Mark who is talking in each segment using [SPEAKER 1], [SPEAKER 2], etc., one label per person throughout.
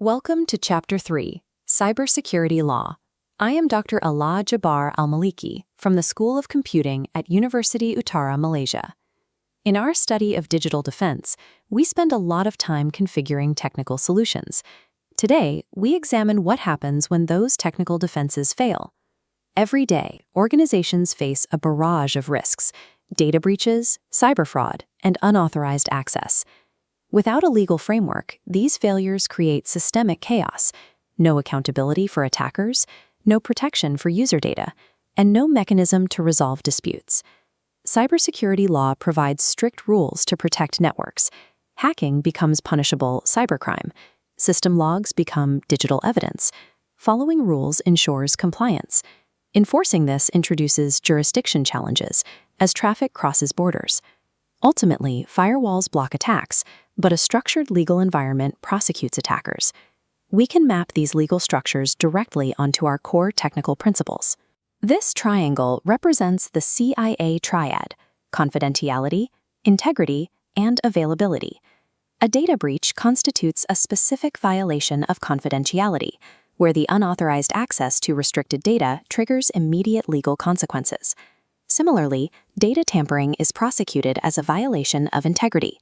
[SPEAKER 1] Welcome to Chapter 3, Cybersecurity Law. I am Dr. Ala Jabbar Al-Maliki from the School of Computing at University Utara, Malaysia. In our study of digital defense, we spend a lot of time configuring technical solutions. Today, we examine what happens when those technical defenses fail. Every day, organizations face a barrage of risks: data breaches, cyber fraud, and unauthorized access. Without a legal framework, these failures create systemic chaos: no accountability for attackers, no protection for user data, and no mechanism to resolve disputes. Cybersecurity law provides strict rules to protect networks. Hacking becomes punishable cybercrime. System logs become digital evidence. Following rules ensures compliance. Enforcing this introduces jurisdiction challenges as traffic crosses borders. Ultimately, firewalls block attacks, but a structured legal environment prosecutes attackers. We can map these legal structures directly onto our core technical principles. This triangle represents the CIA triad: confidentiality, integrity, and availability. A data breach constitutes a specific violation of confidentiality, where the unauthorized access to restricted data triggers immediate legal consequences. Similarly, data tampering is prosecuted as a violation of integrity.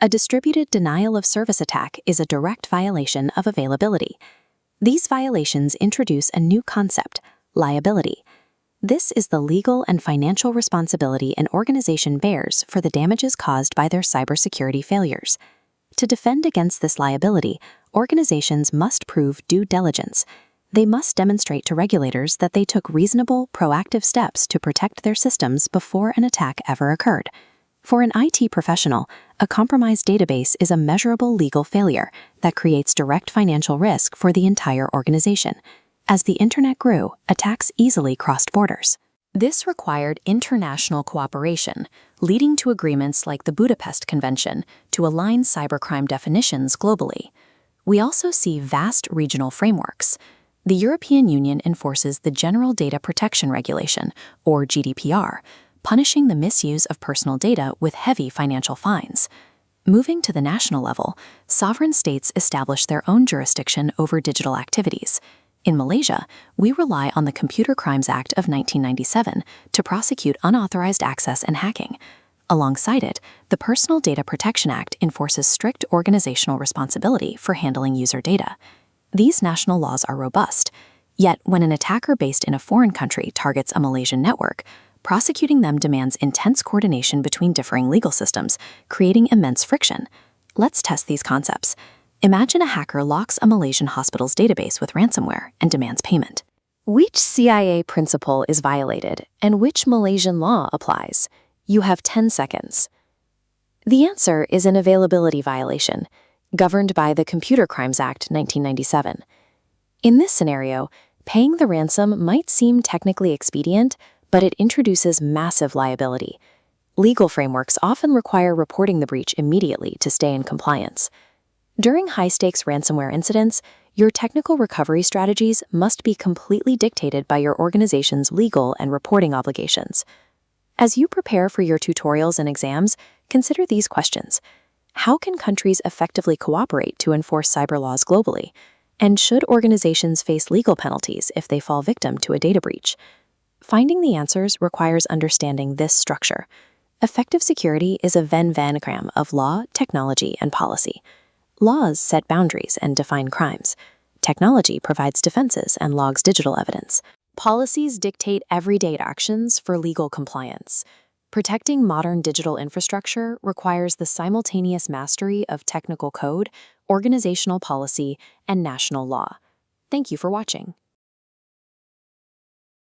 [SPEAKER 1] A distributed denial-of-service attack is a direct violation of availability. These violations introduce a new concept: liability. This is the legal and financial responsibility an organization bears for the damages caused by their cybersecurity failures. To defend against this liability, organizations must prove due diligence. They must demonstrate to regulators that they took reasonable, proactive steps to protect their systems before an attack ever occurred. For an IT professional, a compromised database is a measurable legal failure that creates direct financial risk for the entire organization. As the internet grew, attacks easily crossed borders. This required international cooperation, leading to agreements like the Budapest Convention to align cybercrime definitions globally. We also see vast regional frameworks. The European Union enforces the General Data Protection Regulation, or GDPR, punishing the misuse of personal data with heavy financial fines. Moving to the national level, sovereign states establish their own jurisdiction over digital activities. In Malaysia, we rely on the Computer Crimes Act of 1997 to prosecute unauthorized access and hacking. Alongside it, the Personal Data Protection Act enforces strict organizational responsibility for handling user data. These national laws are robust, yet when an attacker based in a foreign country targets a Malaysian network, prosecuting them demands intense coordination between differing legal systems, creating immense friction. Let's test these concepts. Imagine a hacker locks a Malaysian hospital's database with ransomware and demands payment. Which CIA principle is violated, and which Malaysian law applies? You have 10 seconds. The answer is an availability violation, governed by the Computer Crimes Act 1997. In this scenario, paying the ransom might seem technically expedient, but it introduces massive liability. Legal frameworks often require reporting the breach immediately to stay in compliance. During high-stakes ransomware incidents, your technical recovery strategies must be completely dictated by your organization's legal and reporting obligations. As you prepare for your tutorials and exams, consider these questions. How can countries effectively cooperate to enforce cyber laws globally? And should organizations face legal penalties if they fall victim to a data breach? Finding the answers requires understanding this structure. Effective security is a Venn diagram of law, technology, and policy. Laws set boundaries and define crimes. Technology provides defenses and logs digital evidence. Policies dictate everyday actions for legal compliance. Protecting modern digital infrastructure requires the simultaneous mastery of technical code, organizational policy, and national law. Thank you for watching.